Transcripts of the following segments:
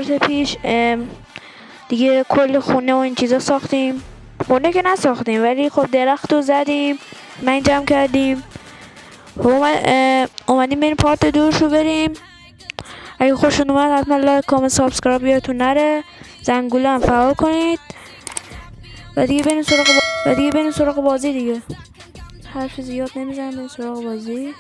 پیش دیگه کل خونه و این چیزا ساختیم. خونه که نساختیم ولی خب درخت رو زدیم، من جمع کردیم. اومدیم بریم پارت دوش رو بریم. اگه خوشتون اومد حتما لایک کامنت سابسکرایب یادتون نره، زنگوله هم فعال کنید و دیگه بریم سراغ بازی دیگه. حرف زیاد نمیزنم، بریم سراغ بازی.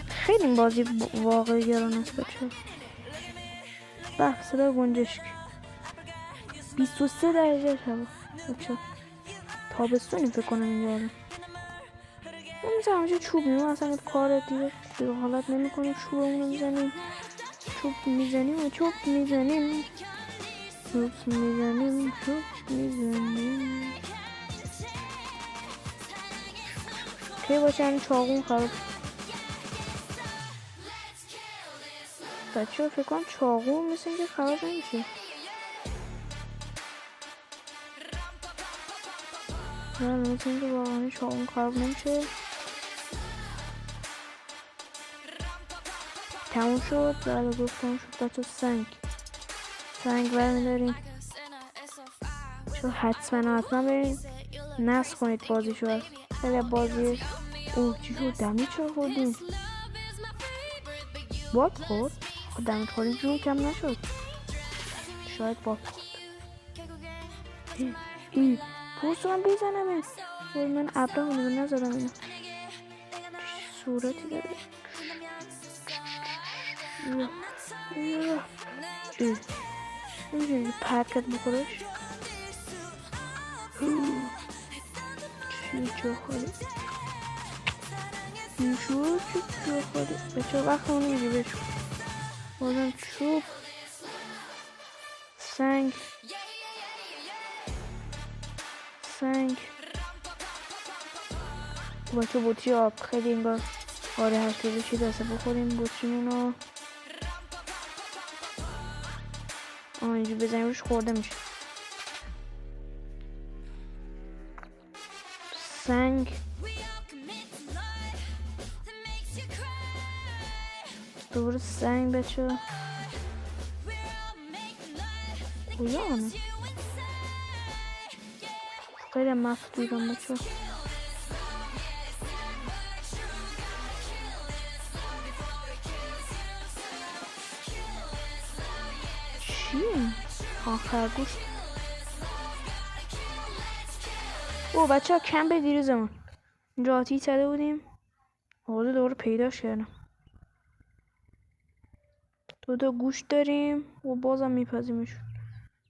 خیلی این بازی واقعی گران است بچه. صدا گنجشک 23 درجه شبا بچه. تابستونی فکر کنم اینجا الان. نمیزه همچه چوب میمون اصلا کار دیگه حالت نمی کنیم. چوب اونو میزنیم، چوب میزنیم که باشه همین چاقون خراب. بچه ها فکر کنم چاقون مثل اینکه خراب نمیشه. نه مثل اینکه واقعا چاقون خراب نمیشه. تموم شد. بله گفتم شد بچه. سنگ برمیداریم چون حتما بریم نصب کنید بازی شد. خیلی بازی چی شد؟ دمی چرا خوردیم؟ باد خورد؟ دمی خوردیم جون کم نشد. شاید باد خورد. این پوست من بزنم من ابره رو نزدم. اینو صورتی داره. نمیشه پرکت بخورش. چی جا خواهی چی جا خواهی بچه وقت اونو میگی بشو. بازم چوب سنگ بچه بطری آب خیلی انگار آره هشته چی دسته بخوریم بطریمونو. اینجا بزنیم روش خورده میشه. سنگ دوباره سنگ بچه. کجا خیلی مفتوحم بچه. چیه؟ خرگوش. بچه ها کم به دیروزمون اینجا آتیش زده بودیم. حالا دوباره پیداش کردم. دو گوش داریم و بازم میپزیمشون.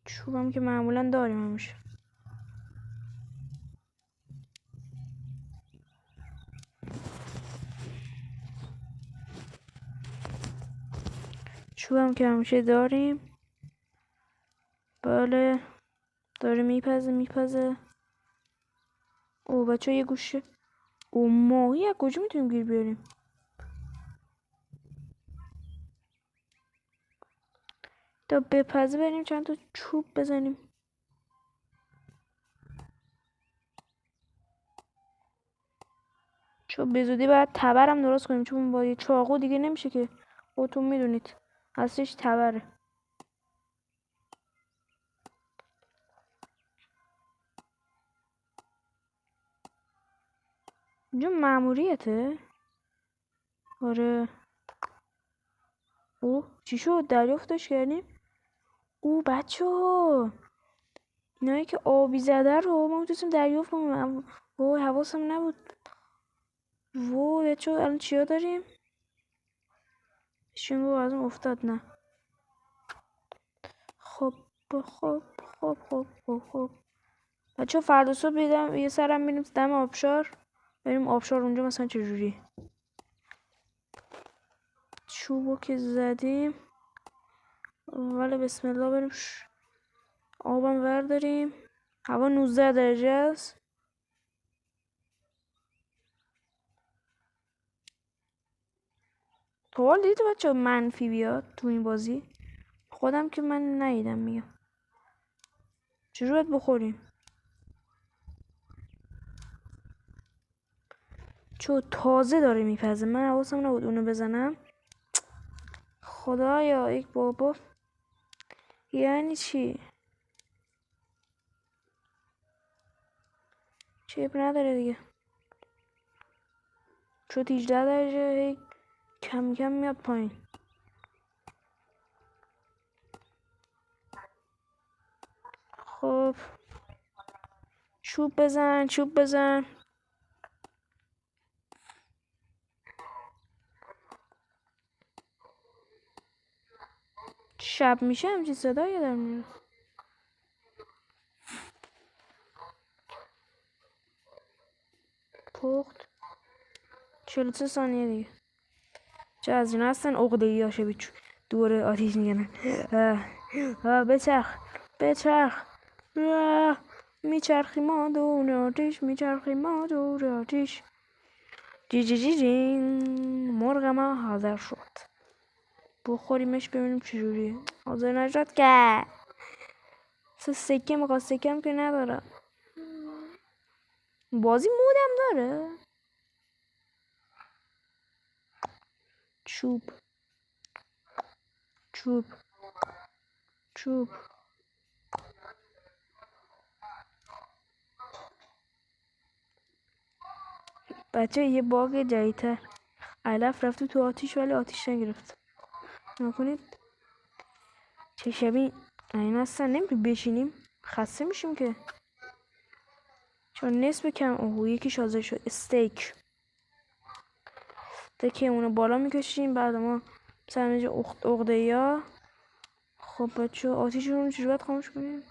چوبم که معمولا داریم همیشه. چوبم که همیشه داریم. بله داره میپزه. بچه یه گوشه. ماهی از کجا میتونیم گیر بیاریم؟ تا بپزه بریم چند تا چوب بزنیم. چون به زودی باید تبرم درست کنیم چون با یه چاقو دیگه نمیشه که خودتون میدونید اصلش تبره. اینجا ماموریته. آره. چی شد؟ دریافتش کردیم. بچه ها اینایی که آبی زده رو ما میتونستیم دریافت کنیم. حواسم نبود. بچه ها الان چیا داریم؟ شنگو ازم افتاد. نه خب بچه ها فردا صبح بیدم یه سرم میریم دم آبشار. بریم آبشار اونجا مثلا چجوری چوبو که زدیم. ولی بسم الله بریم آبم ورداریم. هوا 19 درجه است. حال دیدید بچه منفی بیاد تو این بازی؟ خودم که من ندیدم. میگم چجور باید بخوریم؟ چون تازه داره میپزه. من حواسم نبود اونو بزنم. خدایا یک بابا. یعنی چی؟ چیپ نداره دیگه. چون 18 درجه کم کم میاد پایین. خب چوب بزن چوب بزن. شب میشه همچین صدایی در میاد. پخت 43 ثانیه دیگه. چه از اینا هستن عقده‌ای ها شبیه دوره آتیش میگنن. بچرخ بچرخ. میچرخی ما دور آتیش میچرخی ما دور آتیش. جی جی جی جی. مرغ ما حاضر شد. بخوریمش ببینیم چجوریه. حاضر نشد که سکه میخواد. سکم که ندارم. بازی مودم داره. چوب چوب چوب. بچه یه باگ جدیدتر. علف رفته تو آتیش ولی آتیش نگرفت. نکنید چه شبیه این هستن. نمیتونیم بشینیم خسته میشیم که. چون نصف کم. اوه یکیش حاضر شد. استیک. تکه اونو بالا میکشیم. بعد ما مثلا اینجا عقده یا. خب بچه آتیش رو چجوری باید خاموش کنیم؟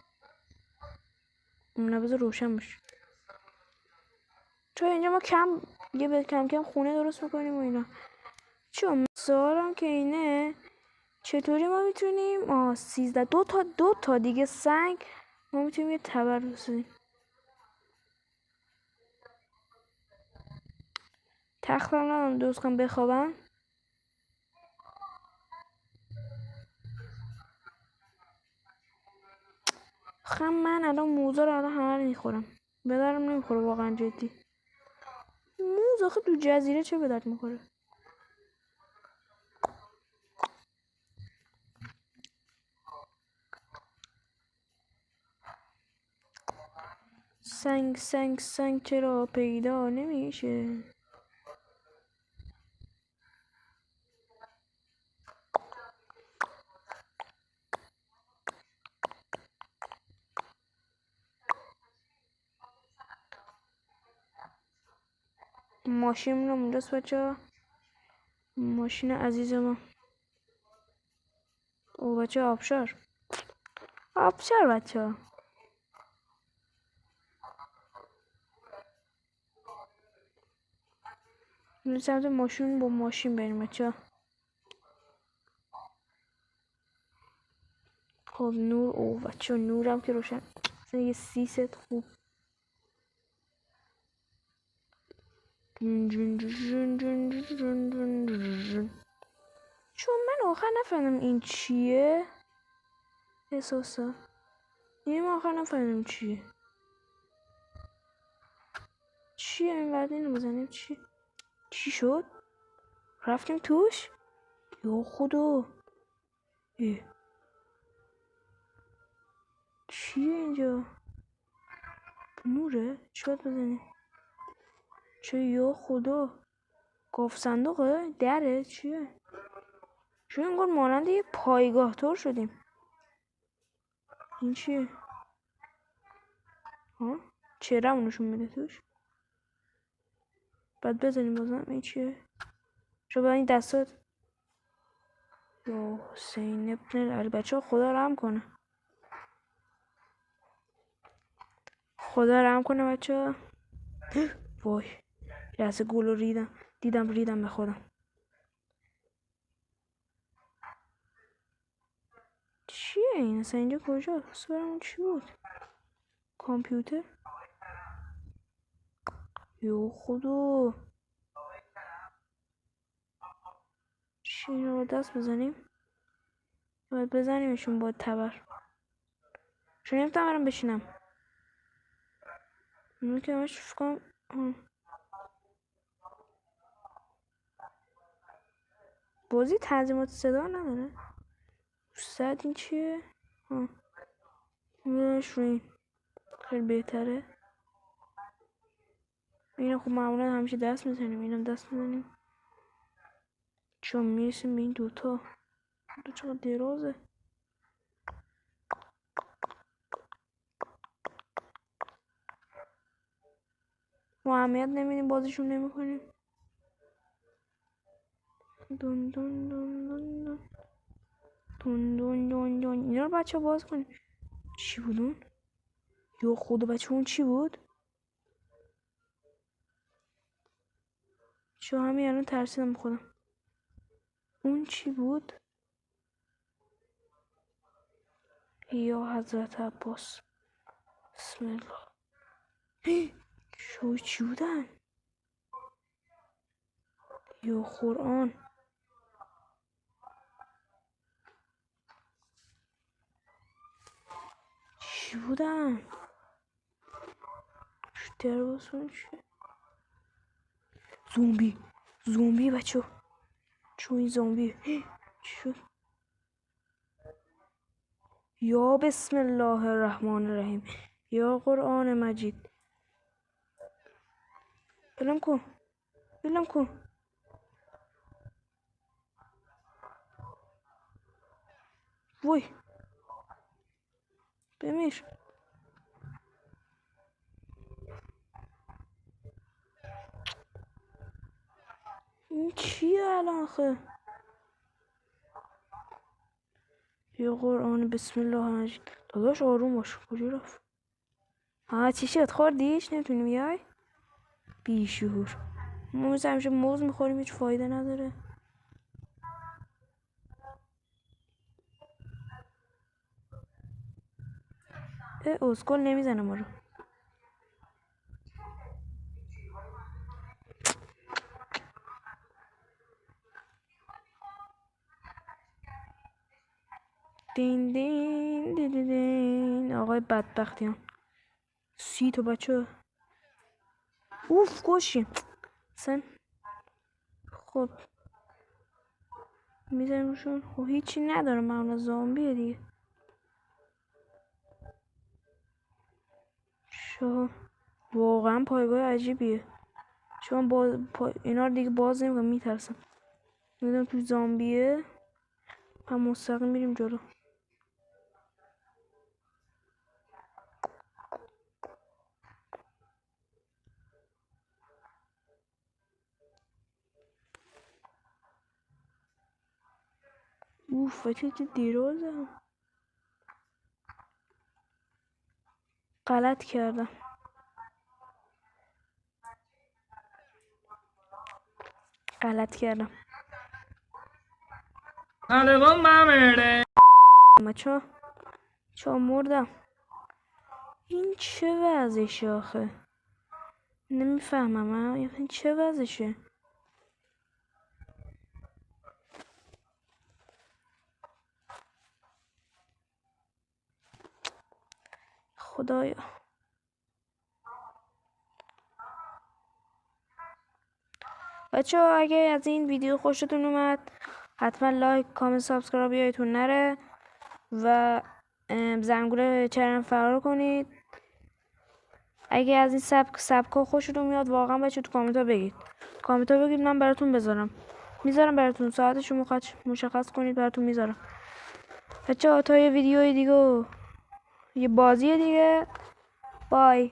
نبذار روشن باشه. چون اینجا ما کم کم خونه درست میکنیم و اینا. چون سوالم که اینه چطوری ما میتونیم 13 دو تا دیگه سنگ ما میتونیم یه تبر بسازیم. تختم ندارم درست کنم بخوابم. من الان موزا رو الان همه رو میخورم. به درم نمیخوره واقعا جدی. موز آخه تو جزیره چه به درد میخوره؟ سنگ چرا پیدا نمیشه؟ ماشین رو اونجاست بچه. ماشین عزیز ما. او بچه آبشار بچه. این سمت ماشین با ماشین بریم بچه. خب نور. او بچه نورم که روشن. مثلا یه ست خوب. چون من آخر نفهمیدم این چیه. احساسا این آخر نفهمیدم چیه این بعد اینو بزنیم. چی شد؟ رفتیم توش؟ یا خدا. چیه اینجا؟ نوره؟ چی باید بزنیم؟ چه یا خدا. گفت صندوقه؟ دره؟ چیه؟ چون اینگار مانند یه پایگاه طور شدیم. این چیه؟ چهره نشون میده توش. بعد بزنیم بازم. این چیه؟ شو این دستات. یا حسین ابن علی. بچه خدا رحم کنه. خدا رحم کنه بچه. وای لحظه گلو دیدم به خودم. چیه این اصلا؟ اینجا کجاست؟ سوارمون چی بود؟ کامپیوتر. یو خدا. چی اینو رو دست بزنیم؟ باید بزنیمشون با تبر. چون نمیتونم برم بشینم. اینو که همش فکرم بازی تنظیمات صدا نداره. صد این چیه؟ میرش رو این خیلی بهتره. اینو خب معمولا همیشه دست میزنیم، اینم دست میزنیم چون میرسیم به این دوتا. دو چقدر درازه. ما اهمیت نمیدیم، بازیشون نمیکنیم. دون دون دون دون دون دون دون دون دون. اینا رو بچه باز کنیم. چی بود اون؟ یا خدا بچه اون چی بود؟ چه همین الان ترسیدم خودم. اون چی بود؟ یا حضرت عباس. بسم الله. شو چی بودن؟ یا قرآن. چی بودن؟ در باسون چی؟ زومبی. زومبی بچه. چون این زومبی. چی شد؟ یا بسم الله الرحمن الرحیم. یا قرآن مجید. بلم کن. بلم کن. وای. بمیر. این چیه الان خه؟ یا قرآن بسم الله مجید. داداش آروم باش. کجا رفت؟ چی شد؟ خوردیش؟ نمیتونی بیای؟ بیشعور. ما مثل همیشه موز میخوریم، هیچ فایده نداره. اسکل نمیزنه ما رو. دین دین دین دین دین. آقای بدبختیان 30 تا بچه. اوف کشیم سن. خب میزنیم روشون. خب هیچی نداره، معمولا زامبیه دیگه. شو واقعا پایگاه عجیبیه. چون اینا رو دیگه باز نمیکنم، میترسم. میدونم توی زامبیه. هم مستقیم میریم جلو. اوف چه دیروزه. غلط کردم. غلط کردم. چه مردم. این چه وضعشه آخه؟ نمیفهمم. این چه وضعشه؟ خدایا. بچه ها اگه از این ویدیو خوشتون اومد حتما لایک، کامنت، سابسکرایب یادتون نره و زنگوله چرم فرار کنید. اگه از این سبکا خوشتون میاد واقعا بچه تو کامنت ها بگید. من براتون میذارم براتون. ساعتشو مشخص کنید براتون میذارم. بچه ها تا یه ویدیوی دیگه، یه بازی دیگه. بای.